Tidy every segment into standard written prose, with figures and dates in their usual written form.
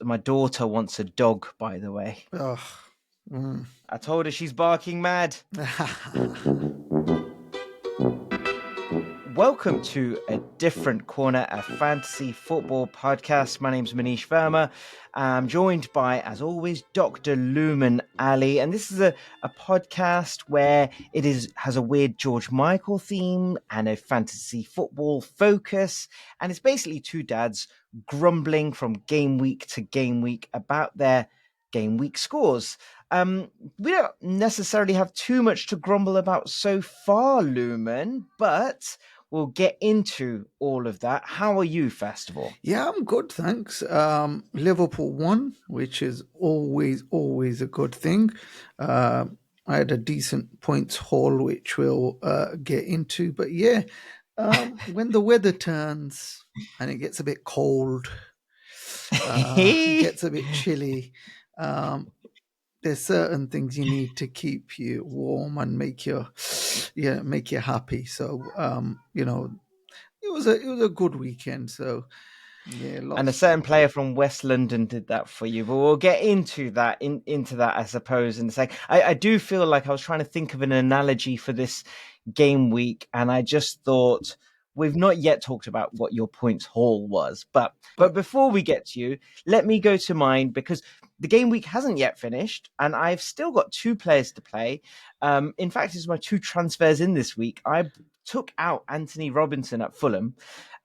my daughter wants a dog, by the way. Ugh. I told her she's barking mad. Welcome to a different corner, a fantasy football podcast. My name's Manish Verma. I'm joined by, as always, Dr Luman Ali. And this is a podcast where has a weird George Michael theme and a fantasy football focus. And it's basically two dads grumbling from game week to game week about their game week scores. We don't necessarily have too much to grumble about so far, Luman, but we'll get into all of that. How are you, first of all? Yeah, I'm good, thanks. Liverpool won, which is always a good thing. I had a decent points haul, which we'll get into. But yeah, when the weather turns and it gets a bit cold, gets a bit chilly, there's certain things you need to keep you warm and make you happy. So it was a good weekend. So yeah, And a certain player from West London did that for you, but we'll get into that, I suppose, in a sec. I do feel like I was trying to think of an analogy for this game week, and I just thought we've not yet talked about what your points haul was. But before we get to you, let me go to mine, because the game week hasn't yet finished, and I've still got two players to play. In fact, it's my two transfers in this week. I took out Anthony Robinson at Fulham,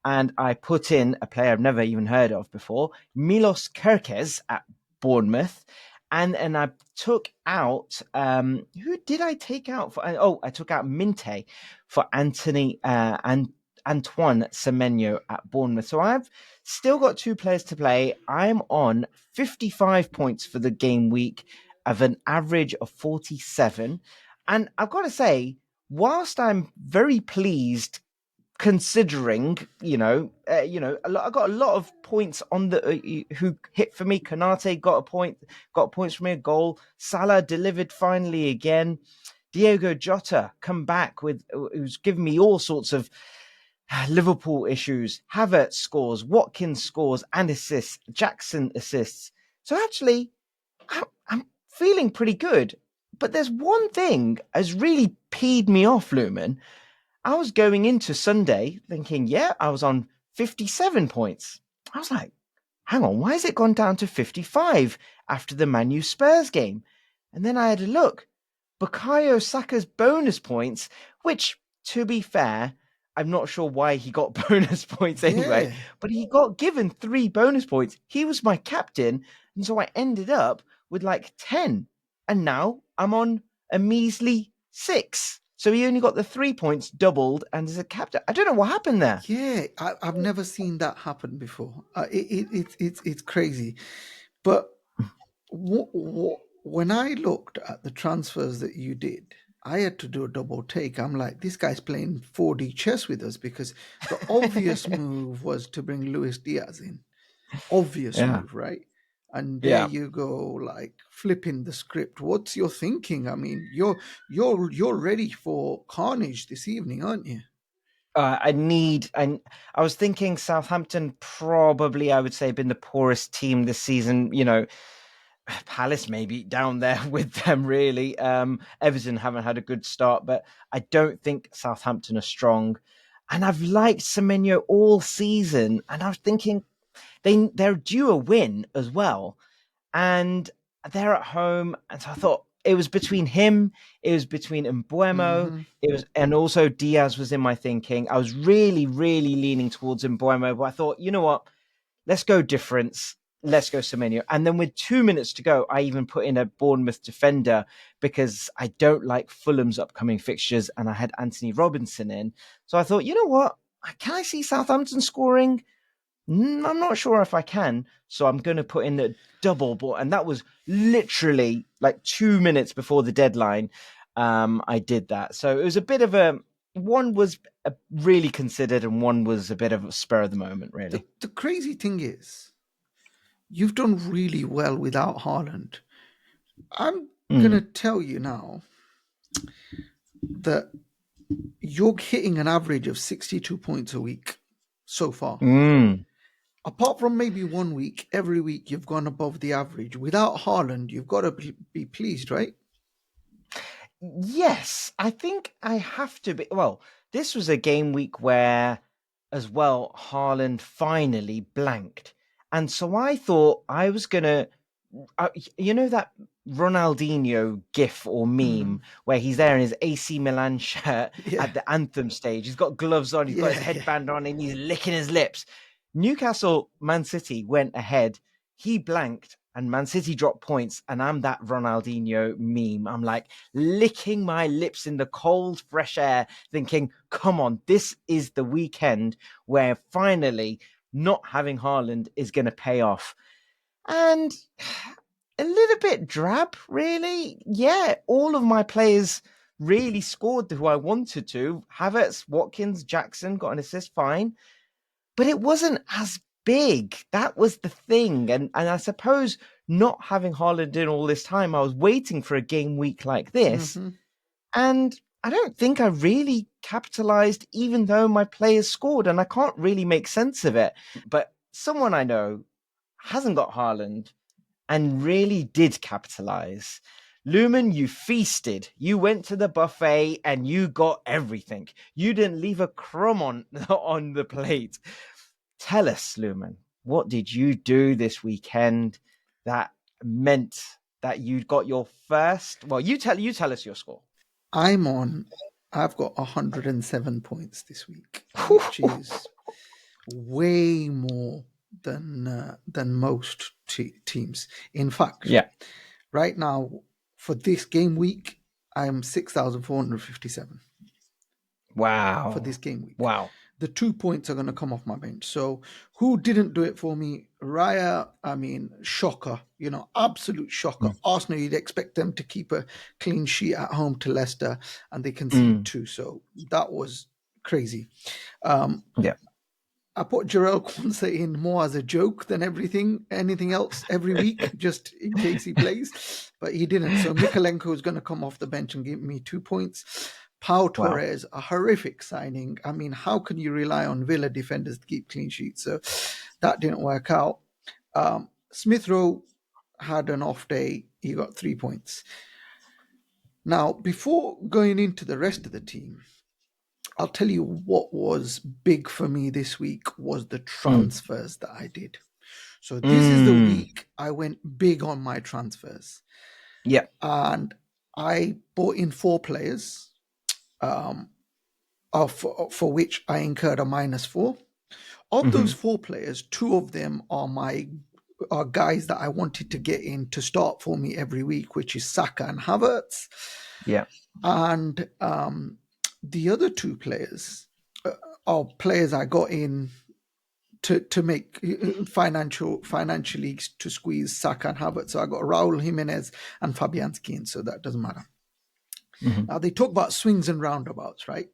and I put in a player I've never even heard of before, Milos Kerkez at Bournemouth. And I took out, who did I take out for? Oh, I took out Minte for Anthony and Antoine Semenyo at Bournemouth. So I've still got two players to play. I'm on 55 points for the game week of an average of 47. And I've got to say, whilst I'm very pleased, considering, I got a lot of points on the who hit for me. Konate got points for me, a goal. Salah delivered finally again. Diego Jota come back who's given me all sorts of Liverpool issues. Havertz scores, Watkins scores and assists, Jackson assists. So actually, I'm feeling pretty good. But there's one thing has really peed me off, Lumen. I was going into Sunday thinking, I was on 57 points. I was like, hang on, why has it gone down to 55 after the Man U Spurs game? And then I had a look. Bukayo Saka's bonus points, which, to be fair, I'm not sure why he got bonus points anyway, but he got given 3 bonus points. He was my captain, and so I ended up with like 10. And now I'm on a measly 6. So he only got the 3 points doubled and as a captain. I don't know what happened there. Yeah, I've never seen that happen before. It's crazy. But when I looked at the transfers that you did, I had to do a double take. I'm like, this guy's playing 4D chess with us, because the obvious move was to bring Luis Diaz in. Obvious move, right? And there you go, like flipping the script. What's your thinking? I mean, you're ready for carnage this evening, aren't you? I was thinking Southampton probably, I would say, been the poorest team this season. Palace maybe down there with them, really. Everton haven't had a good start, but I don't think Southampton are strong. And I've liked Semenyo all season, and I was thinking they're due a win as well, and they're at home, and so I thought it was between him, it was between Mbeumo, and also Diaz was in my thinking. I was really, really leaning towards Mbeumo, but I thought, you know what, let's go difference. Let's go Semenyo. And then with 2 minutes to go, I even put in a Bournemouth defender because I don't like Fulham's upcoming fixtures, and I had Anthony Robinson in. So I thought, you know what, can I see Southampton scoring? I'm not sure if I can, so I'm going to put in a double ball, and that was literally like 2 minutes before the deadline. I did that, so it was a bit of one was really considered, and one was a bit of a spur of the moment, really. The crazy thing is, you've done really well without Haaland. I'm gonna tell you now that you're hitting an average of 62 points a week so far. Apart from maybe 1 week, every week you've gone above the average. Without Haaland, you've got to be pleased, right? Yes, I think I have to be. Well, this was a game week where, as well, Haaland finally blanked. And so I thought I was going to, you know, that Ronaldinho gif or Mm. meme where he's there in his AC Milan shirt Yeah, at the anthem stage. He's got gloves on, he's got his yeah, yeah. headband on, and he's licking his lips. Newcastle, Man City went ahead. He blanked, and Man City dropped points. And I'm that Ronaldinho meme. I'm like licking my lips in the cold, fresh air, thinking, come on, this is the weekend where finally not having Haaland is going to pay off. And a little bit drab, really. Yeah, all of my players really scored who I wanted to. Havertz, Watkins, Jackson got an assist, fine. But it wasn't as big. That was the thing. And I suppose not having Haaland in all this time, I was waiting for a game week like this. Hmm. And I don't think I really capitalized, even though my players scored. And I can't really make sense of it. But someone I know hasn't got Haaland and really did capitalize. Luman, you feasted. You went to the buffet and you got everything. You didn't leave a crumb on, on the plate. Tell us, Luman, what did you do this weekend that meant that you got your first? Well, you tell us your score. I've got 107 points this week, which is way more than most teams. In fact, Yeah. right now for this game week, I'm 6,457 for Wow. this game week. Wow. The 2 points are going to come off my bench. So who didn't do it for me? Raya, I mean, shocker, absolute shocker. Mm. Arsenal, you'd expect them to keep a clean sheet at home to Leicester, and they conceded Mm. two. So that was crazy. Um, Yeah. I put Jarrell Quansah in more as a joke than anything else every week, just in case he plays, but he didn't. So Mikalenko is going to come off the bench and give me 2 points. Pau Wow. Torres, a horrific signing. I mean, how can you rely on Villa defenders to keep clean sheets? So that didn't work out. Smith Rowe had an off day. He got 3 points. Now, before going into the rest of the team, I'll tell you what was big for me this week was the Mm. transfers that I did. So this is the Mm. week I went big on my transfers. Yeah. And I bought in 4 players, for which I incurred a -4. Of those Hmm. 4 players, 2 of them are guys that I wanted to get in to start for me every week, which is Saka and Havertz. Yeah. And the other 2 players are players I got in to make financially to squeeze Saka and Havertz. So I got Raul Jimenez and Fabianski in, so that doesn't matter. Hmm. Now they talk about swings and roundabouts, right?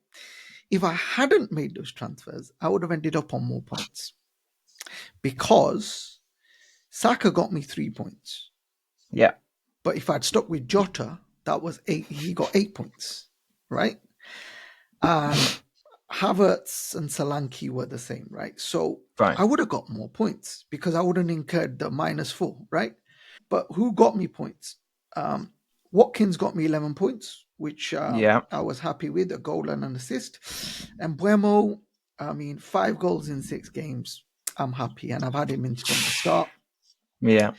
If I hadn't made those transfers, I would have ended up on more points because Saka got me 3 points. Yeah. But if I'd stuck with Jota, that was 8. He got 8 points, right? And Havertz and Solanke were the same, right? So Fine. I would have got more points because I wouldn't incurred the -4, right? But who got me points? Watkins got me 11 points, which Yeah. I was happy with, a goal and an assist. And Buemo, I mean, 5 goals in 6 games. I'm happy, and I've had him in from the start. Yeah.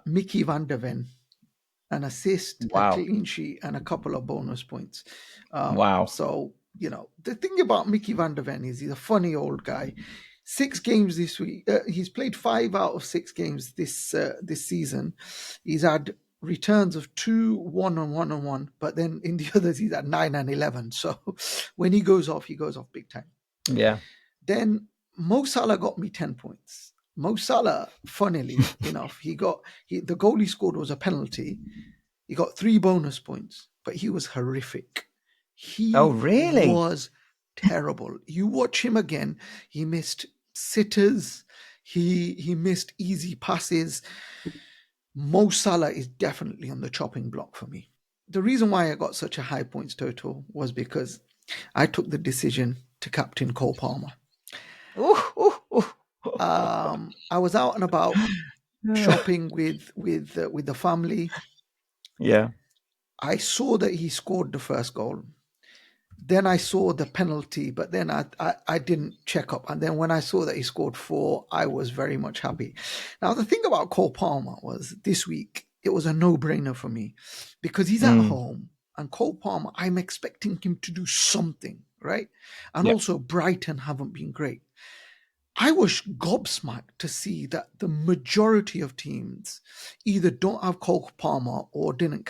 Mickey van der Ven, an assist, a Wow. clean sheet, and a couple of bonus points. Wow. So, the thing about Mickey van der Ven is he's a funny old guy. 6 games this week. He's played 5 out of 6 games this season. He's had returns of 2, 1, and 1 and 1, but then in the others he's at 9 and 11. So when he goes off big time. Yeah. Then Mo Salah got me 10 points. Mo Salah, funnily enough, the goal he scored was a penalty. He got 3 bonus points, but he was horrific. Oh, He really? was terrible. You watch him again, he missed sitters, he missed easy passes. Mo Salah is definitely on the chopping block for me. The reason why I got such a high points total was because I took the decision to captain Cole Palmer. Ooh, ooh, ooh. I was out and about shopping with the family. Yeah. I saw that he scored the first goal. Then I saw the penalty, but then I didn't check up. And then when I saw that he scored four, I was very much happy. Now, the thing about Cole Palmer was this week, it was a no brainer for me because he's at Mm. home. And Cole Palmer, I'm expecting him to do something, right? And Yeah. also, Brighton haven't been great. I was gobsmacked to see that the majority of teams either don't have Cole Palmer or didn't,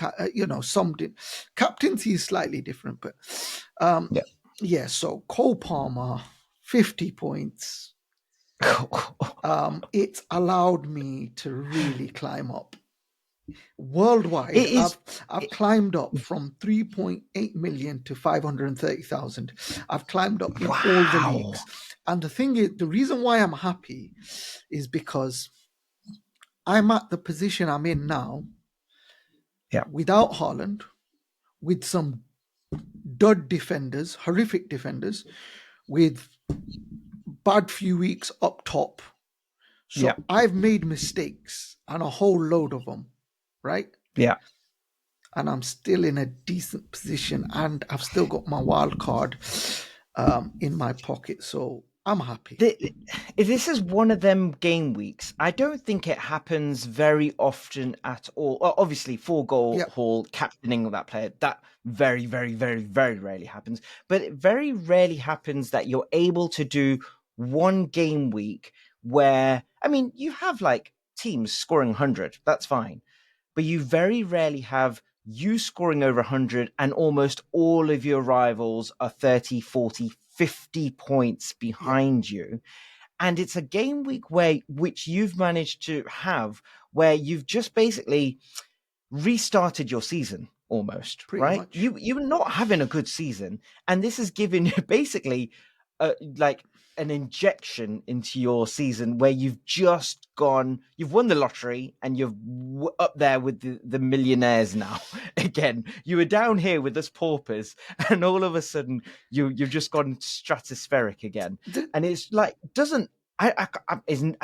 some did. Captaincy is slightly different, but um, Yeah. yeah, so Cole Palmer, 50 points. It's allowed me to really climb up. Worldwide, It is. I've climbed up from 3.8 million to 530,000. I've climbed up in all the Wow. leagues. And the thing is, the reason why I'm happy is because I'm at the position I'm in now Yeah. without Haaland, with some dud defenders, horrific defenders, with bad few weeks up top. Yeah. So I've made mistakes and a whole load of them, right? Yeah. And I'm still in a decent position, and I've still got my wild card in my pocket, so I'm happy. This is one of them game weeks. I don't think it happens very often at all. Obviously, 4 goal Yep. haul captaining that player, that very, very, very, very rarely happens. But it very rarely happens that you're able to do one game week where, I mean, you have like teams scoring 100, that's fine. But you very rarely have you scoring over 100 and almost all of your rivals are 30, 40, 50 points Yep. behind you. And it's a game week which you've managed to have where you've just basically restarted your season almost, Pretty right? much. You're not having a good season, and this has given you basically like an injection into your season where you've won the lottery and you're up there with the millionaires now. Again, you were down here with us paupers, and all of a sudden you've just gone stratospheric again, The, and it's like doesn't. I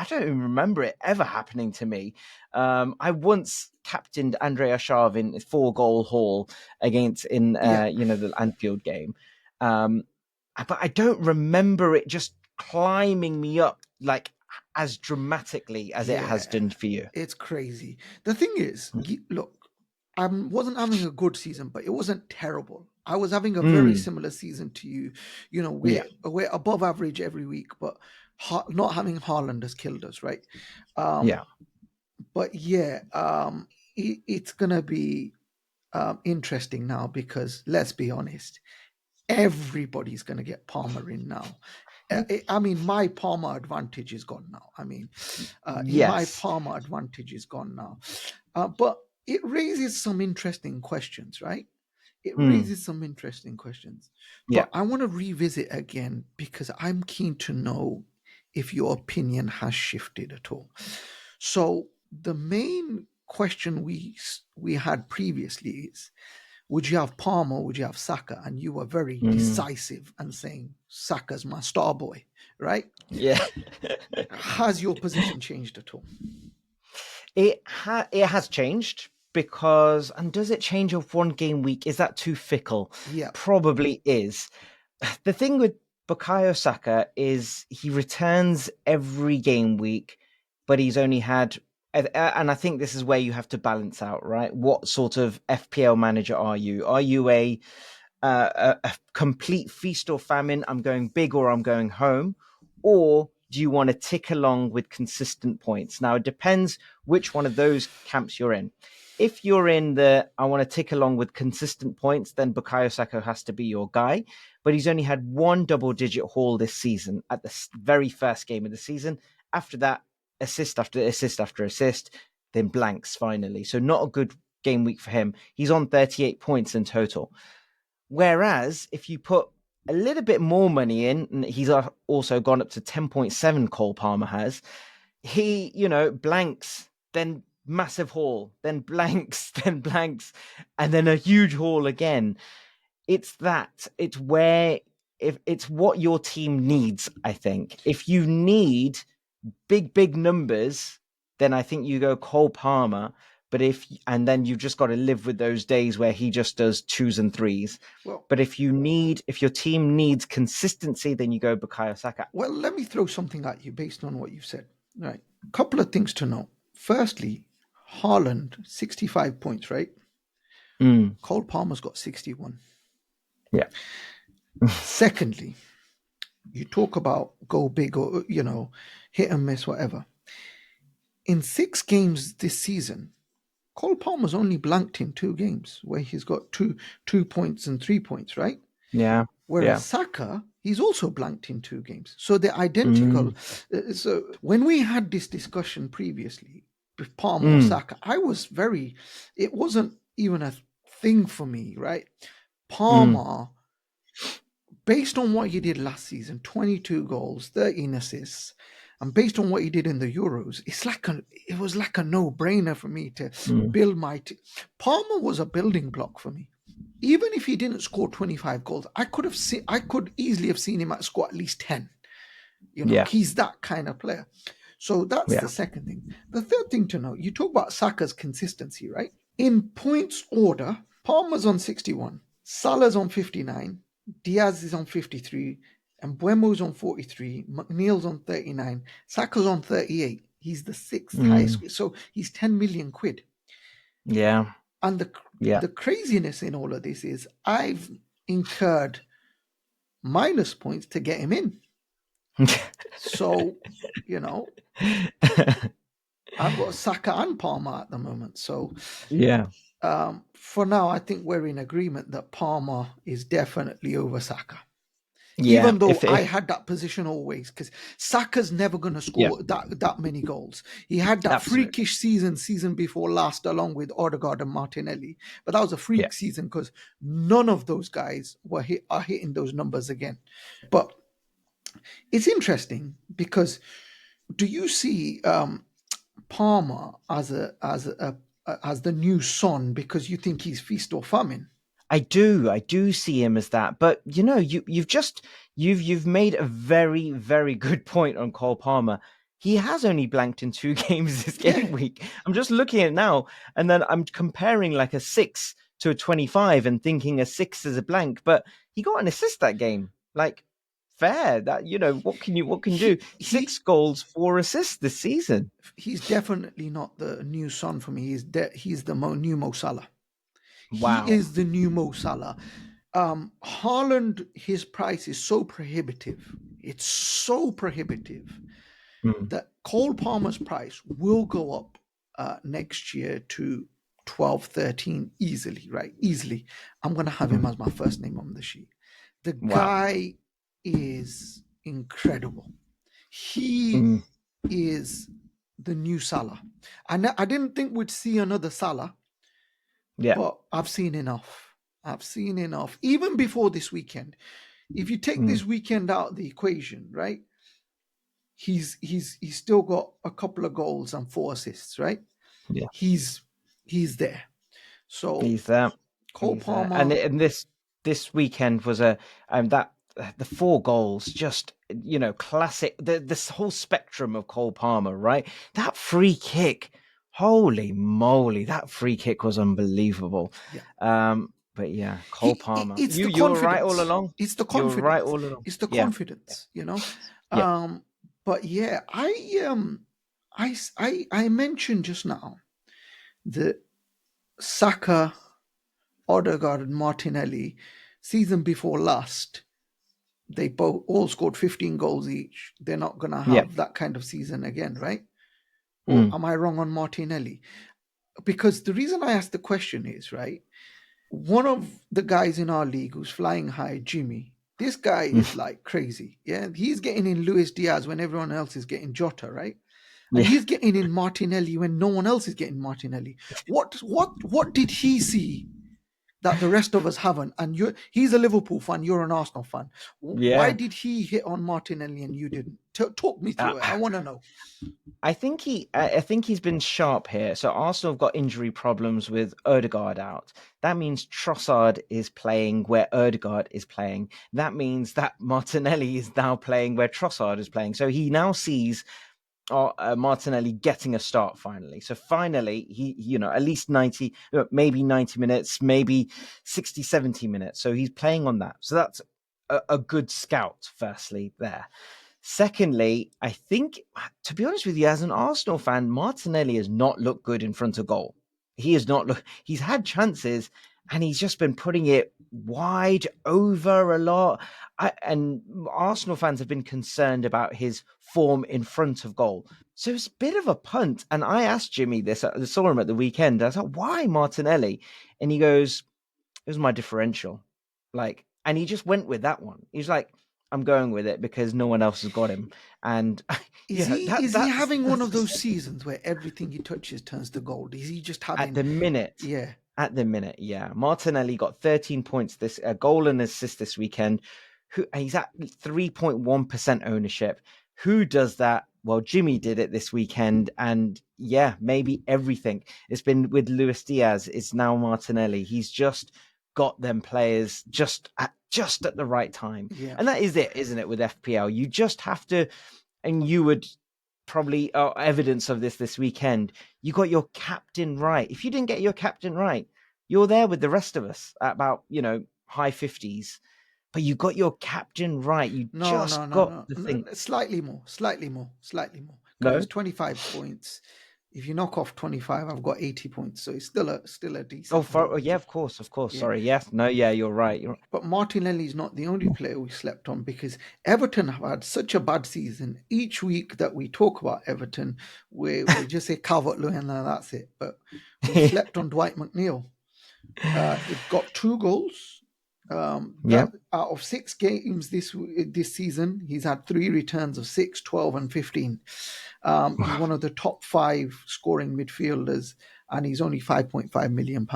don't even remember it ever happening to me. I once captained Andrei Arshav in 4 goal haul against in yeah. the Anfield game, but I don't remember it just climbing me up like as dramatically as it has Yeah. done for you. It's crazy. The thing is, look, I wasn't having a good season, but it wasn't terrible. I was having a very Mm, similar season to you. You know, yeah, we're above average every week, but not having Haaland has killed us, right? Um, yeah, but yeah, it's gonna be interesting now because let's be honest, everybody's gonna get Palmer in now. I mean, my Palmer advantage is gone now. I mean, my yes, Palmer advantage is gone now. But it raises some interesting questions, right? It mm, raises some interesting questions. yeah, But I want to revisit again because I'm keen to know if your opinion has shifted at all. So the main question we had previously is, would you have Palmer? Would you have Saka? And you were very mm, decisive and saying Saka's my star boy, right? yeah. Has your position changed at all? It has changed because, and does it change of one game week? Is that too fickle? Yeah, Probably is. The thing with Bukayo Saka is he returns every game week, but he's only had, and I think this is where you have to balance out, right? What sort of FPL manager are you? Are you a complete feast or famine? I'm going big or I'm going home, or do you want to tick along with consistent points? Now it depends which one of those camps you're in. If you're in the I want to tick along with consistent points, then Bukayo Saka has to be your guy. But he's only had one double-digit haul this season at the very first game of the season. After that, assist after assist after assist, then blanks finally. So not a good game week for him. He's on 38 points in total. Whereas if you put a little bit more money in, and he's also gone up to 10.7, Cole Palmer has, he, blanks, then massive haul, then blanks, then blanks, and then a huge haul again. It's where, if it's what your team needs, I think. If you need big numbers, then I think you go Cole Palmer. But and then you've just got to live with those days where he just does twos and threes. Well, But if your team needs consistency, then you go Bukayo Saka. well, let me throw something at you based on what you've said. Right. Couple of things to know. Firstly, Haaland, 65 points, right? Mm, Cole Palmer's got 61. yeah. Secondly, you talk about go big or, hit and miss, whatever. In 6 games this season, Cole Palmer's only blanked in 2 games where he's got 2 points and 3 points, right? Yeah. Whereas Yeah. Saka, he's also blanked in 2 games. So they're identical. Mm, So when we had this discussion previously with Palmer or mm, Saka, it wasn't even a thing for me, right? mm, Palmer, based on what he did last season, 22 goals, 13 assists, and based on what he did in the Euros, it was like a no-brainer for me to mm. build my team. Palmer was a building block for me. Even if he didn't score 25 goals, I could easily have seen him score at least 10. Yeah. He's that kind of player. So that's Yeah. the second thing. The third thing to note, you talk about Saka's consistency, right? In points order, Palmer's on 61, Salah's on 59, Diaz is on 53, and Buemo's on 43, McNeil's on 39, Saka's on 38. He's the sixth Mm, highest, so he's 10 million quid. yeah. And Yeah. the craziness in all of this is I've incurred minus points to get him in. So, I've got Saka and Palmer at the moment. So, Yeah. for now, I think we're in agreement that Palmer is definitely over Saka. Yeah. Even though I If had that position always, because Saka's never going to yeah, score that many goals. He had that absolutely. freakish season before last, along with Odegaard and Martinelli. But that was a Yeah. freak season because none of those guys are hitting those numbers again. But it's interesting because do you see Palmer as the new Son because you think he's feast or famine? I do see him as that. But you've made a very, very good point on Cole Palmer. He has only blanked in 2 games this Yeah, game week. I'm just looking at it now, and then I'm comparing like a 6 to a 25 and thinking a 6 is a blank, but he got an assist that game. Like fair. That what can you do? he 6 goals, 4 assists this season. he's definitely not the new Son for me. He's the new Mo Salah. He Wow. is the new Mo Salah. Haaland, his price is so prohibitive. It's so prohibitive Mm, that Cole Palmer's price will go up next year to 12, 13 easily, right? Easily. I'm going to have him mm. as my first name on the sheet. The Wow. guy is incredible. He Mm, is the new Salah. I didn't think we'd see another Salah, yeah. but I've seen enough. I've seen enough. Even before this weekend. If you take Mm, this weekend out of the equation, right? He's still got a couple of goals and 4 assists, right? yeah. He's there. So He's there. Cole He's there. And Palmer, this weekend was a that the 4 goals, just classic. This whole spectrum of Cole Palmer, right? That free kick, holy moly, that free kick was unbelievable. yeah. But yeah, Cole Palmer, It's the you were right all confidence. along. It's the You were right confidence. all along. It's the Yeah, confidence. yeah, But yeah, I mentioned just now that Saka, Odegaard, and Martinelli, season before last, they both all scored 15 goals each. They're not gonna yeah. have that kind of season again, right? Or Mm, am I wrong on Martinelli? Because the reason I asked the question is, right, one of the guys in our league who's flying high, Jimmy, this guy is like crazy. Yeah. He's getting in Luis Diaz when everyone else is getting Jota, right? And yeah. he's getting in Martinelli when no one else is getting Martinelli. What did he see that the rest of us haven't? And he's a Liverpool fan, you're an Arsenal fan. Why Yeah. did he hit on Martinelli and you didn't? Talk me through it. I want to know. I think he's been sharp here. So Arsenal have got injury problems with Odegaard out. That means Trossard is playing where Odegaard is playing. That means that Martinelli is now playing where Trossard is playing. So he now sees Martinelli getting a start finally. So finally, at least 90, maybe 90 minutes, maybe 60, 70 minutes. So he's playing on that. So that's a good scout, firstly, there. Secondly, I think, to be honest with you, as an Arsenal fan, Martinelli has not looked good in front of goal. He has not looked, he's had chances and he's just been putting it wide over a lot. And Arsenal fans have been concerned about his form in front of goal. So it's a bit of a punt. And I asked Jimmy this, I saw him at the weekend. I was like, why Martinelli? And he goes, it was my differential. And he just went with that one. He's like, I'm going with it because no one else has got him. And Is he having one of those seasons where everything he touches turns to gold? Is he just at having the minute. yeah. At the minute, yeah. Martinelli got 13 points this goal and assist this weekend. He's at 3.1% ownership. Who does that? Well, Jimmy did it this weekend, and yeah, maybe everything. It's been with Luis Diaz. It's now Martinelli. He's just got them players just at the right time, Yeah. and that is it, isn't it? With FPL, you just have to, and you would probably evidence of this weekend. You got your captain right. If you didn't get your captain right, you're there with the rest of us at about high 50s. But you got your captain right. You No, just no, no, got no, the no. thing. Slightly more, slightly more, slightly more. No. Because 25 points. If you knock off 25, I've got 80 points. So it's still a decent amount. Yeah, of course. Yeah. Sorry, yes, no, yeah, you're right. But Martinelli is not the only player we slept on because Everton have had such a bad season. Each week that we talk about Everton, we just say Calvert-Lewin and that's it. But we slept on Dwight McNeil. He got 2 goals. Yeah. That out of 6 games this season, he's had 3 returns of 6, 12, and 15. He's one of the top 5 scoring midfielders, and he's only £5.5 million.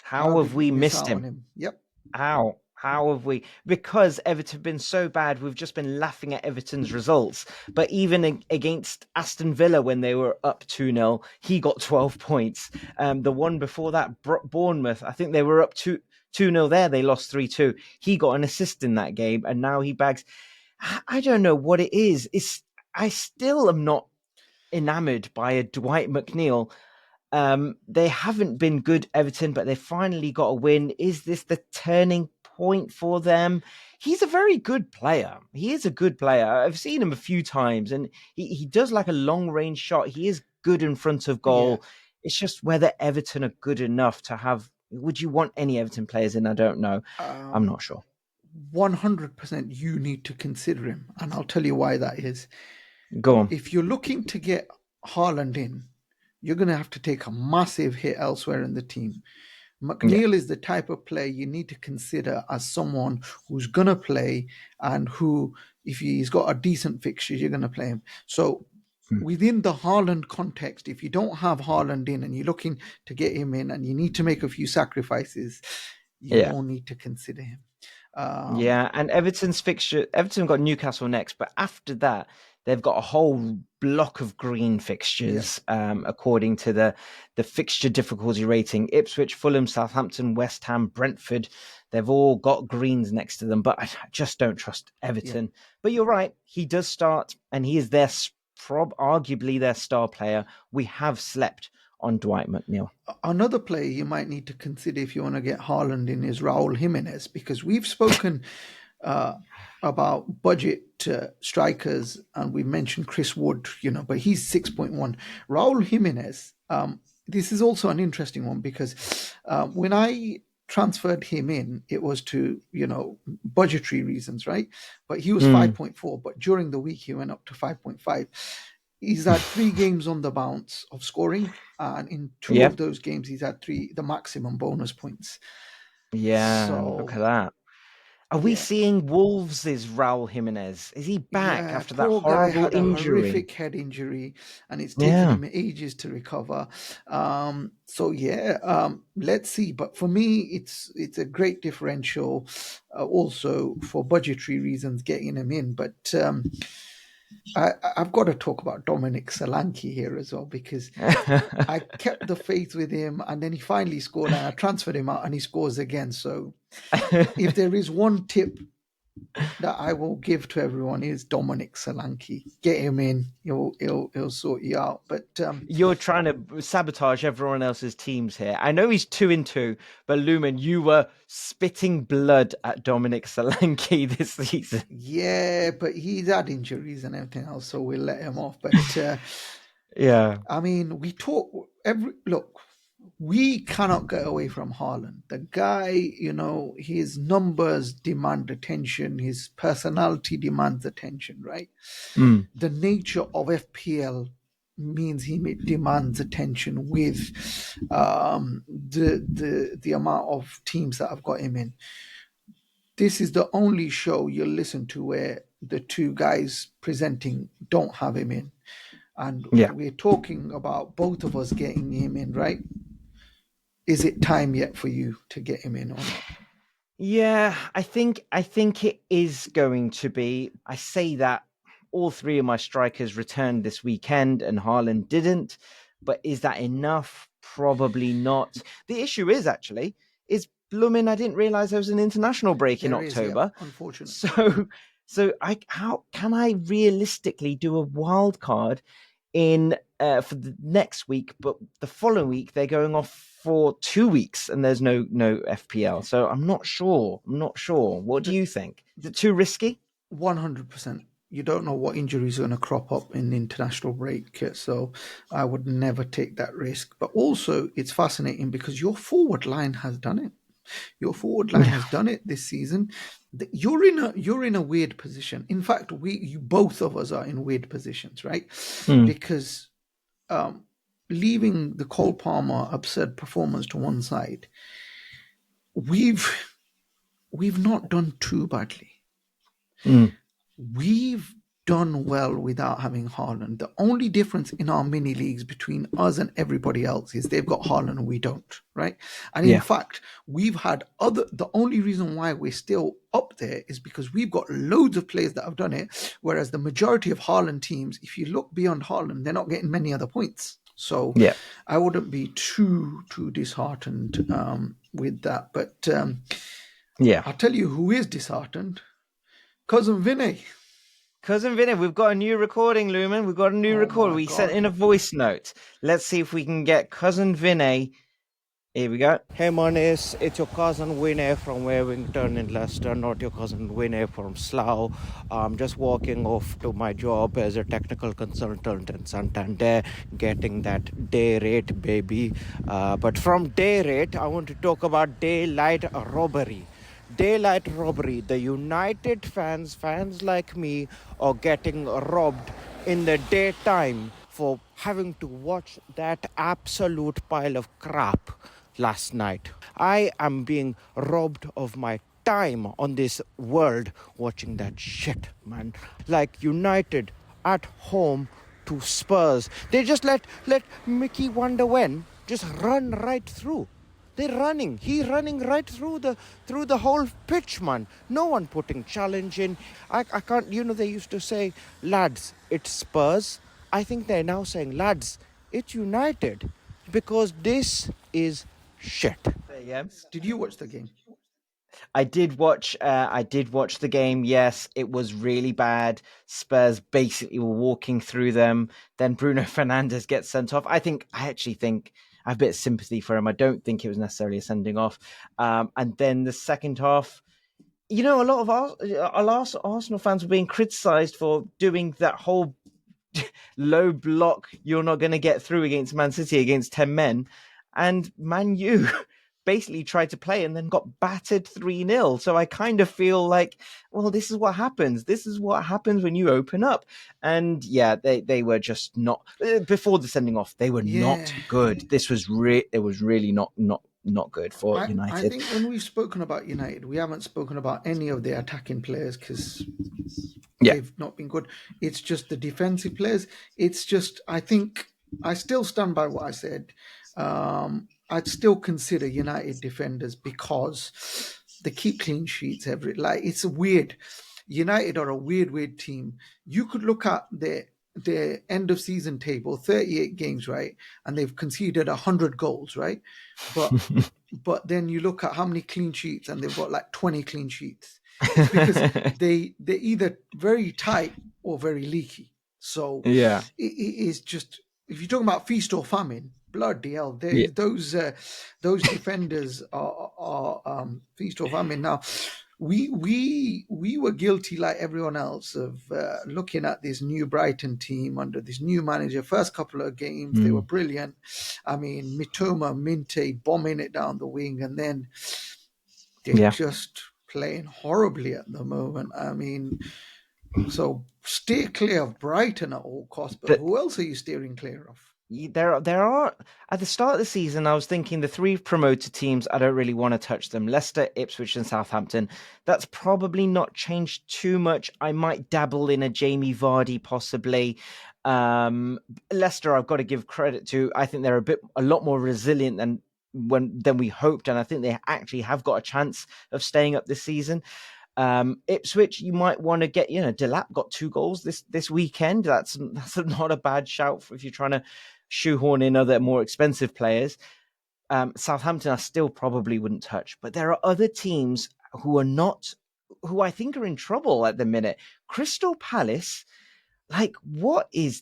How Did have we we miss missed out on him? him? Yep. How have we? Because Everton have been so bad, we've just been laughing at Everton's results. But even against Aston Villa, when they were up 2-0, he got 12 points. The one before that, Bournemouth, I think they were up 2-0 there. They lost 3-2. He got an assist in that game, and now he bags. I don't know what it is. I still am not enamored by a Dwight McNeil. They haven't been good, Everton, but they finally got a win. Is this the turning point for them? He's a very good player. He is a good player. I've seen him a few times, and he does like a long range shot. He is good in front of Yeah. goal. It's just whether Everton are good enough to have. Would you want any Everton players in? I don't know. I'm not sure. 100% you need to consider him, and I'll tell you why that is. Go on. If you're looking to get Haaland in, you're going to have to take a massive hit elsewhere in the team. Yeah. McNeil is the type of player you need to consider as someone who's going to play and who, if he's got a decent fixture, you're going to play him. So within the Haaland context, if you don't have Haaland in and you're looking to get him in and you need to make a few sacrifices, you Yeah. won't need to consider him. Yeah, and Everton's fixture. Everton got Newcastle next, but after that, they've got a whole block of green fixtures, according to the fixture difficulty rating. Ipswich, Fulham, Southampton, West Ham, Brentford. They've all got greens next to them, but I just don't trust Everton. Yeah. But you're right, he does start, and he is their arguably their star player. We have slept on Dwight McNeil. Another player you might need to consider if you want to get Haaland in is Raul Jimenez, because we've spoken about budget strikers and we mentioned Chris Wood, but he's 6.1. Raul Jimenez, this is also an interesting one because when I transferred him in, it was to, budgetary reasons, right? But he was 5.4, but during the week he went up to 5.5. He's had 3 games on the bounce of scoring, and in 2 of those games, he's had the maximum bonus points. Yeah, So, look at that. Are we seeing Wolves' Raul Jimenez? Is he back yeah, after that poor guy horrible had a injury? horrific head injury, and it's taken Yeah. him ages to recover. Let's see. But for me, it's a great differential. Also, for budgetary reasons, getting him in, but. I've got to talk about Dominic Solanke here as well because I kept the faith with him and then he finally scored and I transferred him out and he scores again. So if there is one tip that I will give to everyone is Dominic Solanke. Get him in; he'll sort you out. But You're trying to sabotage everyone else's teams here. I know he's 2-2, but Lumen, you were spitting blood at Dominic Solanke this season. yeah, but he's had injuries and everything else, so we'll let him off. But Yeah. I mean, we talk every look. We cannot get away from Haaland. The guy, his numbers demand attention. His personality demands attention, right? Mm, The nature of FPL means he demands attention with the amount of teams that have got him in. This is the only show you'll listen to where the two guys presenting don't have him in. And yeah. we're talking about both of us getting him in, right? Is it time yet for you to get him in or not? Yeah, I think it is going to be. I say that all three of my strikers returned this weekend and Haaland didn't, but is that enough? Probably not. The issue is actually is blooming. I didn't realize there was an international break in There is, yep, October. unfortunately. So I how can I realistically do a wild card in for the next week, but the following week they're going off for 2 weeks and there's no FPL. So I'm not sure. I'm not sure. What do The you think? Is it too risky? 100%. You don't know what injuries are going to crop up in the international break, so I would never take that risk. But also, it's fascinating because your forward line has done it. Your forward line has done it this season. You're in a weird position. In fact, both of us are in weird positions, right? Mm, Because leaving the Cole Palmer absurd performance to one side, we've not done too badly. mm, We've done well without having Haaland. The only difference in our mini leagues between us and everybody else is they've got Haaland and we don't, right? And in yeah. fact, the only reason why we're still up there is because we've got loads of players that have done it, whereas the majority of Haaland teams, if you look beyond Haaland, they're not getting many other points. So Yeah. I wouldn't be too disheartened with that. But Yeah. I'll tell you who is disheartened. Cousin Vinay. Cousin Vinny, we've got a new recording, Lumen. We've got a new Oh recording. my We sent God. in a voice note. Let's see if we can get Cousin Vinny. Here we go. Hey Manish, it's your cousin Vinay from Wavington in Leicester, not your cousin Vinay from Slough. I'm just walking off to my job as a technical consultant in Santander, getting that day rate, baby. But from day rate, I want to talk about daylight robbery. Daylight robbery. The United fans like me, are getting robbed in the daytime for having to watch that absolute pile of crap last night. I am being robbed of my time on this world watching that shit, man. Like United at home to Spurs. They just let Mickey Wonder when just run right through. They're running. He's running right through the whole pitch, man. No one putting challenge in. I can't. They used to say, lads, it's Spurs. I think they're now saying, lads, it's United, because this is shit. There you go. Did you watch the game? I did watch. I did watch the game. Yes, it was really bad. Spurs basically were walking through them. Then Bruno Fernandes gets sent off. I actually think I have a bit of sympathy for him. I don't think it was necessarily a sending off. And then the second half, a lot of Arsenal fans were being criticised for doing that whole low block. You're not going to get through against Man City against 10 men, and Man U basically tried to play and then got battered 3-0. So I kind of feel like, well, this is what happens. This is what happens when you open up. And yeah, they were just not, before the sending off, they were Yeah. not good. It was really not good for I United. think when we've spoken about United, we haven't spoken about any of the attacking players because Yeah. they've not been good. It's just the defensive players. It's just, I think, I still stand by what I said. I'd still consider United defenders because they keep clean sheets it's weird. United are a weird team. You could look at their end of season table, 38 games, right? And they've conceded 100 goals, right? But then you look at how many clean sheets and they've got like 20 clean sheets. It's because they're either very tight or very leaky. So Yeah. it is just, if you're talking about feast or famine, bloody hell, Yeah. those defenders are feast or famine. Now, we were guilty like everyone else of looking at this new Brighton team under this new manager. First couple of games, they were brilliant. I mean, Mitoma, Minte bombing it down the wing, and then they're Yeah. just playing horribly at the moment. I mean, so stay clear of Brighton at all costs. But The, who else are you steering clear of? there are at the start of the season, I was thinking the three promoted teams, I don't really want to touch them: Leicester, Ipswich, and Southampton. That's probably not changed too much. I might dabble in a Jamie Vardy possibly. Leicester, I've got to give credit to. I think they're a lot more resilient than we hoped, and I think they actually have got a chance of staying up this season. Ipswich, you might want to get, Delap got 2 goals this weekend. That's not a bad shout if you're trying to shoehorn in other more expensive players. Southampton, I still probably wouldn't touch, but there are other teams who I think are in trouble at the minute. Crystal Palace, like what is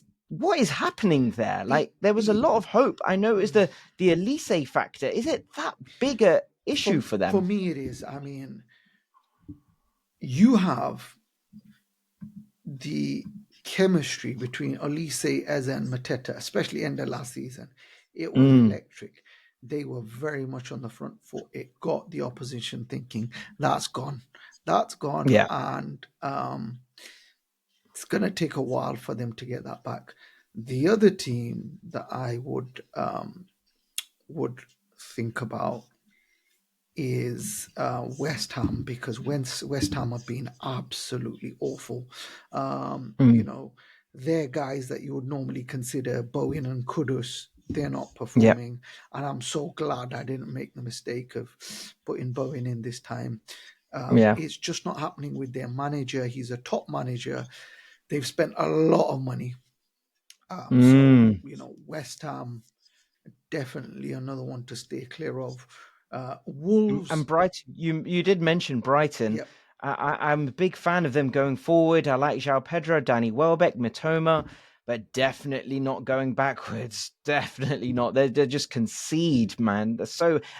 happening there? Like there was a lot of hope. I know it's the Elise factor. Is it that big a issue for For them? me, it is. I mean, you have the chemistry between Olise, Eze, and Mateta, especially end of last season. It was electric. They were very much on the front foot. It got the opposition thinking, that's gone. That's gone. Yeah. And it's going to take a while for them to get that back. The other team that I would think about is West Ham, because West Ham have been absolutely awful. They're guys that you would normally consider Bowen and Kudus. They're not Yeah. performing, and I'm so glad I didn't make the mistake of putting Bowen in this time. Yeah. It's just not happening with their manager. He's a top manager. They've spent a lot of money. So, West Ham, definitely another one to stay clear of. Wolves, And Brighton, you did mention Brighton. yep, I'm a big fan of them going forward. I like João Pedro, Danny Welbeck, Mitoma, but definitely not going backwards. Definitely not. They're just concede, man.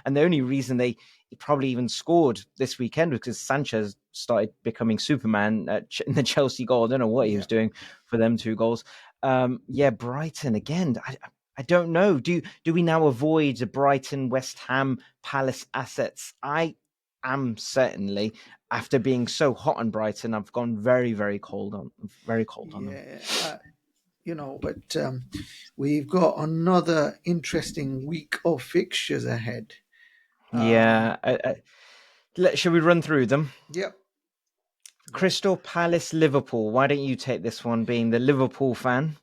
And the only reason they probably even scored this weekend was because Sanchez started becoming Superman in the Chelsea goal. I don't know what he was doing for them 2 goals. Brighton again. I don't know. Do we now avoid the Brighton, West Ham, Palace assets? I am certainly, after being so hot on Brighton, I've gone very, very cold on them. But we've got another interesting week of fixtures ahead. Yeah. Shall we run through them? Yep. Crystal Palace, Liverpool. Why don't you take this one, being the Liverpool fan?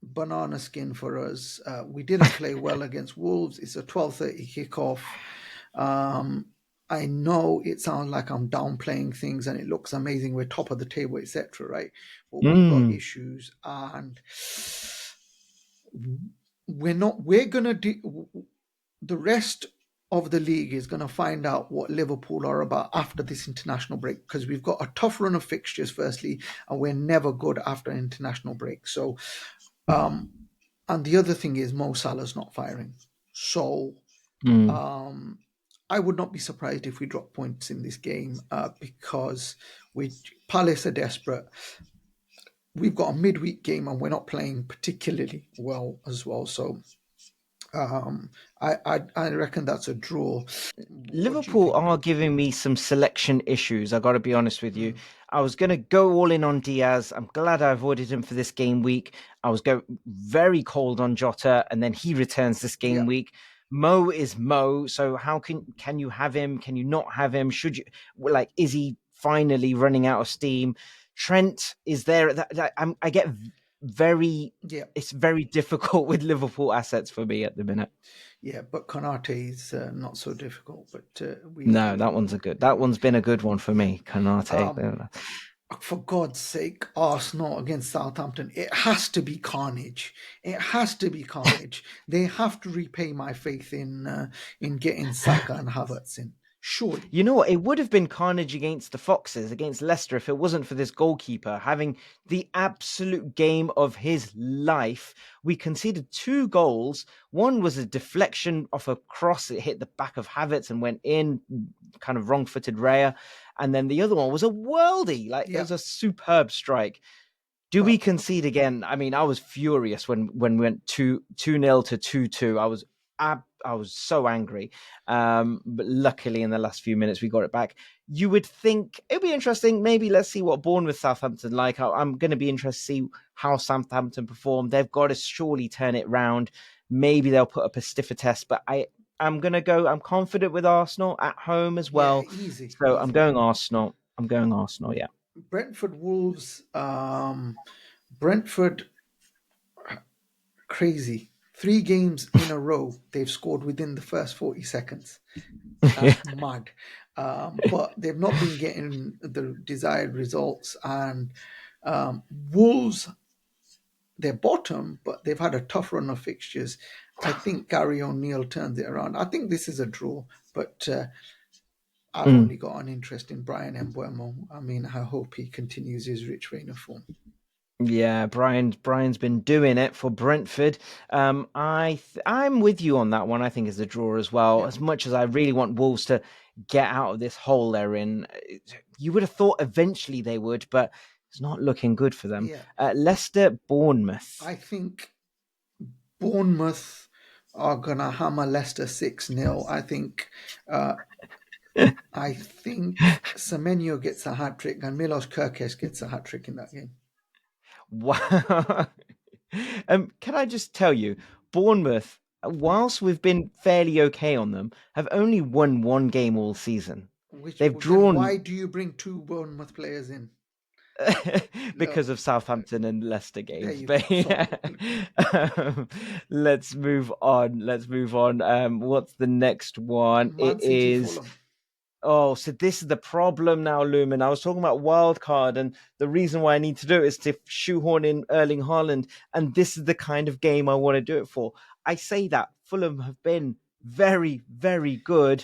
Banana skin for us. We didn't play well against Wolves. It's a 12:30 kickoff. I know it sounds like I'm downplaying things and it looks amazing. We're top of the table, etc. Right? But we've got issues, and we're not. We're gonna do. The rest of the league is going to find out what Liverpool are about after this international break, because we've got a tough run of fixtures, firstly, and we're never good after an international break. So, and the other thing is Mo Salah's not firing. So, I would not be surprised if we drop points in this game because Palace are desperate. We've got a midweek game and we're not playing particularly well as well. So, I reckon that's a draw. Liverpool are giving me some selection issues. I got to be honest with you. I was going to go all in on Diaz. I'm glad I avoided him for this game week. I was going very cold on Jota, and then he returns this game week. Mo is Mo, so how can you have him? Can you not have him? Should you is he finally running out of steam? Trent is there. I get very. Yeah, it's very difficult with Liverpool assets for me at the minute. Yeah, but Konate is not so difficult. But that one's that one's been a good one for me. Konate. For God's sake, Arsenal against Southampton. It has to be carnage. It has to be carnage. They have to repay my faith in getting Saka and Havertz in. Surely. You know what? It would have been carnage against the Foxes, against Leicester, if it wasn't for this goalkeeper having the absolute game of his life. We conceded 2 goals. One was a deflection off a cross. It hit the back of Havertz and went in, kind of wrong-footed Raya. And then the other one was a worldie. Like, it Yeah. was a superb strike. Do we But concede again? I mean, I was furious when we went 2-0 to 2-2. I was so angry. But luckily, in the last few minutes, we got it back. You would think it'd be interesting. Maybe let's see what Bournemouth Southampton like. I'm going to be interested to see how Southampton perform. They've got to surely turn it round. Maybe they'll put up a stiffer test. But I'm going to go. I'm confident with Arsenal at home as yeah, well. easy. So I'm going Arsenal. Yeah. Brentford Wolves. Brentford, crazy. 3 games in a row, they've scored within the first 40 seconds. That's mad. But they've not been getting the desired results. And Wolves, they're bottom, but they've had a tough run of fixtures. I think Gary O'Neill turns it around. I think this is a draw, but I've only got an interest in Brian Mbeumo. I mean, I hope he continues his rich reign of form. Yeah, Brian's been doing it for Brentford. I'm with you on that one. I think it's a draw as well. Yeah. As much as I really want Wolves to get out of this hole they're in, you would have thought eventually they would, but it's not looking good for them. Yeah. Leicester, Bournemouth. I think Bournemouth are gonna hammer Leicester 6-0. I think Semenyo gets a hat trick and Milos Kerkez gets a hat trick in that game. Wow. Can I just tell you, Bournemouth, whilst we've been fairly okay on them, have only won 1 game all season. They've drawn. Why do you bring 2 Bournemouth players in? Because of Southampton and Leicester There games. you But go. yeah. Let's move on. What's the next one? Man It City, is. Fulham. Oh, so this is the problem now, Lumen. I was talking about wild card, and the reason why I need to do it is to shoehorn in Erling Haaland, and this is the kind of game I want to do it for. I say that Fulham have been very, very good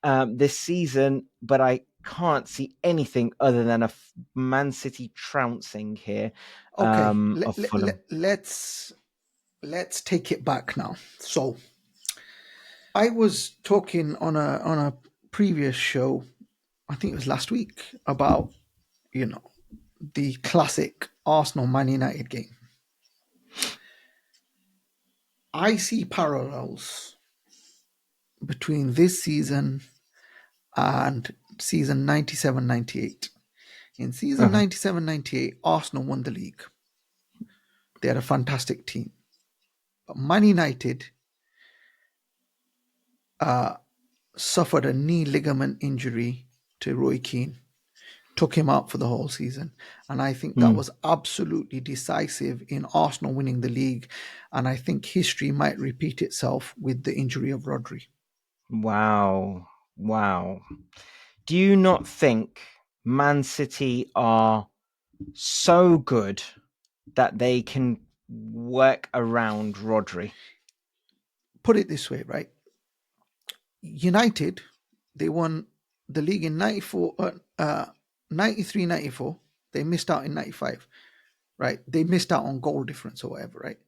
this season, but I can't see anything other than a Man City trouncing here Okay, of Fulham. let's take it back now. So I was talking on a previous show, I think it was last week, about the classic Arsenal Man United game. I see parallels between this season and season 97-98. In season 97-98, Arsenal won the league. They had a fantastic team. But Man United suffered a knee ligament injury to Roy Keane, took him out for the whole season. And I think that was absolutely decisive in Arsenal winning the league. And I think history might repeat itself with the injury of Rodri. Wow. Do you not think Man City are so good that they can work around Rodri? Put it this way, right? United, they won the league in 93, 94. They missed out in 95, right? They missed out on goal difference or whatever, right?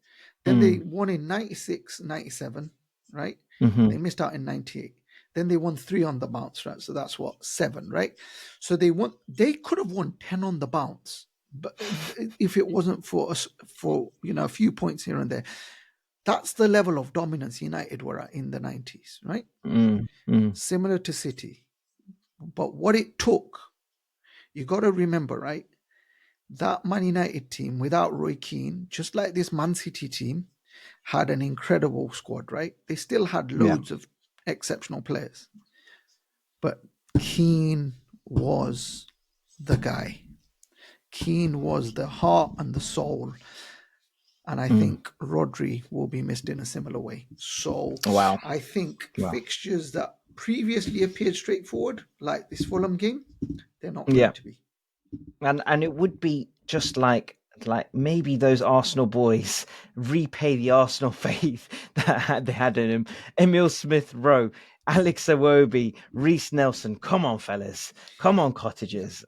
Then they won in 96, 97, right? They missed out in 98. Then they won 3 on the bounce, right? So that's 7, right? So they could have won 10 on the bounce, but if it wasn't for us, for a few points here and there. That's the level of dominance United were at in the 90s, right? Similar to City. But what it took, you got to remember, right? That Man United team without Roy Keane, just like this Man City team, had an incredible squad, right? They still had loads of exceptional players. But Keane was the guy. Keane was the heart and the soul. And I think Rodri will be missed in a similar way. So I think fixtures that previously appeared straightforward, like this Fulham game, they're not going to be. And it would be just like like maybe those Arsenal boys repay the Arsenal faith that they had in him. Emil Smith Rowe, Alex Iwobi, Reece Nelson. Come on, fellas. Come on, cottagers.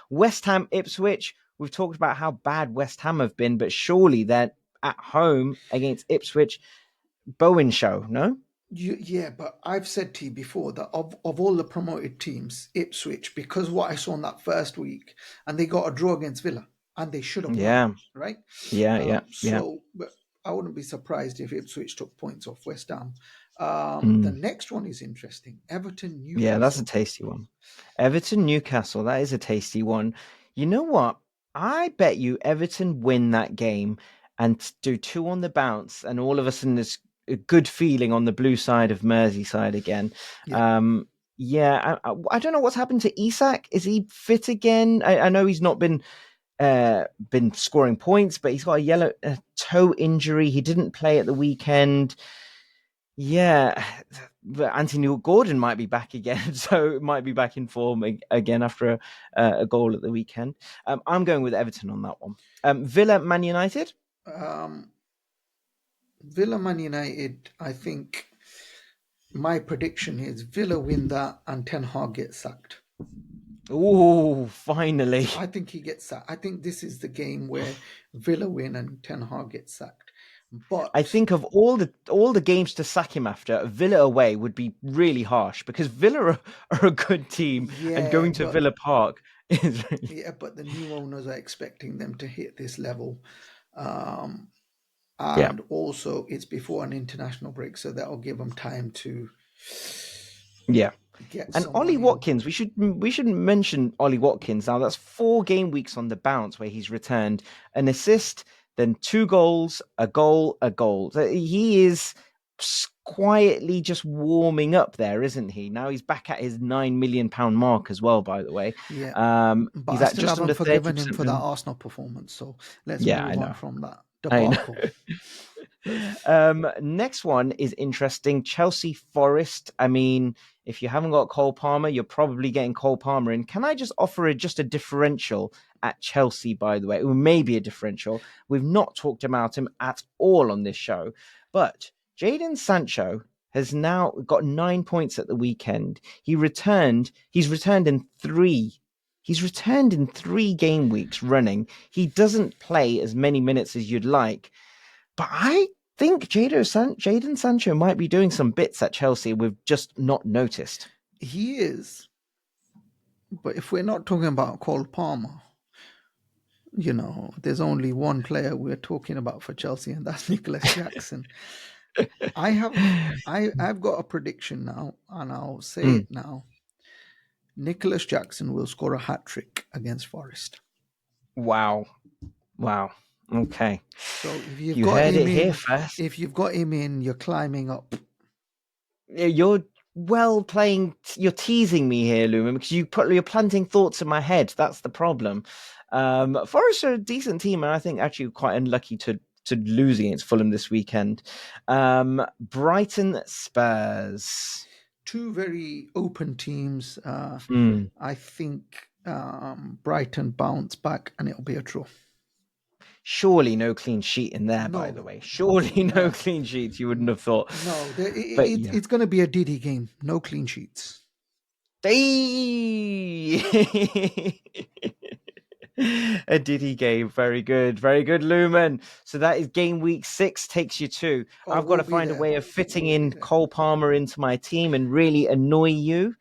West Ham Ipswich. We've talked about how bad West Ham have been, but surely they're at home against Ipswich. Bowen show, no? Yeah, but I've said to you before that of all the promoted teams, Ipswich, because what I saw in that first week, and they got a draw against Villa, and they should have won, Yeah, right? yeah. But I wouldn't be surprised if Ipswich took points off West Ham. The Mm. next one is interesting. Everton, Yeah, that's a Newcastle. tasty one. Everton, Newcastle, that is a tasty one. You know what? I bet you Everton win that game and do two on the bounce, and all of a sudden there's a good feeling on the blue side of Merseyside again. Yeah, Yeah, I don't know what's happened to Isak. Is he fit again? I know he's not been scoring points, but he's got a yellow toe injury. He didn't play at the weekend. Yeah, but Anthony Gordon might be back again, so might be back in form again after a goal at the weekend. I'm going with Everton on that one. Villa, Man United. um, Villa, Man United. I think my prediction is Villa win that, and Ten Hag gets sacked. Oh, finally! I think he gets sacked. I think this is the game where Villa win and Ten Hag gets sacked. But I think of all the games to sack him after, Villa away would be really harsh because Villa are a good team, and yeah, going to Villa Park is really... but the new owners are expecting them to hit this level. Yeah. And also it's before an international break, so that'll give them time to Yeah. get And someone Ollie in. Watkins, we shouldn't mention Ollie Watkins. Now that's 4 game weeks on the bounce where he's returned an assist, then 2 goals, a goal, a goal. So he is quietly just warming up there, isn't he? Now he's back at his £9 million mark as well, by the way. Yeah, but He's I at still just haven't under forgiven him 30%. for that Arsenal performance. So let's Yeah, I move on know. from that I know. debacle. Next one is interesting. Chelsea Forest. I mean, if you haven't got Cole Palmer, you're probably getting Cole Palmer in. Can I just offer just a differential at Chelsea, by the way? It may be a differential. We've not talked about him at all on this show, but Jadon Sancho has now got 9 points at the weekend. He's returned in 3. He's returned in 3 game weeks running. He doesn't play as many minutes as you'd like, but I think Jadon Sancho might be doing some bits at Chelsea we've just not noticed. He is, but if we're not talking about Cole Palmer, there's only one player we're talking about for Chelsea, and that's Nicholas Jackson. I've got a prediction now, and I'll say it now. Nicholas Jackson will score a hat-trick against Forest. Wow. Okay. So if you've You got heard him it here in, first. if you've got him in, you're climbing up. You're you're teasing me here, Lumen, because you're planting thoughts in my head. That's the problem. Forest are a decent team, and I think actually quite unlucky to lose against Fulham this weekend. Brighton Spurs. 2 very open teams. I think Brighton bounce back and it'll be a draw. Surely no clean sheet in there, by the way. Surely no clean sheets. You wouldn't have thought. No, it's going to be a Diddy game. No clean sheets. A Diddy game. Very good. Very good, Lumen. So that is game week 6 takes you to. I've got to find a way of fitting in Cole Palmer into my team and really annoy you.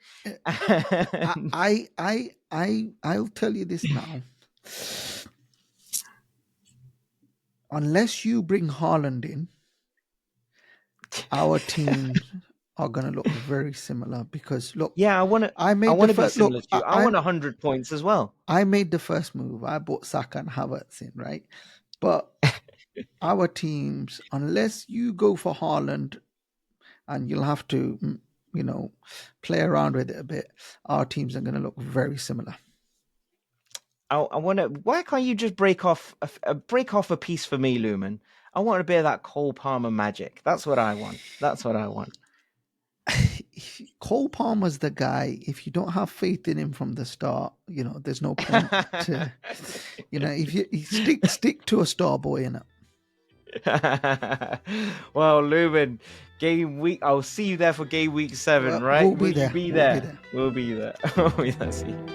I'll tell you this now. Unless you bring Haaland in, our teams are going to look very similar because look. Yeah, I want to be similar to you. I want 100 points as well. I made the first move. I bought Saka and Havertz in, right? But our teams, unless you go for Haaland, and you'll have to, play around with it a bit, our teams are going to look very similar. I want to. Why can't you just break off a piece for me, Lumen? I want a bit of that Cole Palmer magic. That's what I want. Cole Palmer's the guy. If you don't have faith in him from the start, there's no point to, if you stick to a starboy, Well, Lumen, game week. I'll see you there for game week 7, right? We'll be Will you there. be We'll be there? there. We'll be there. We'll be there. See you.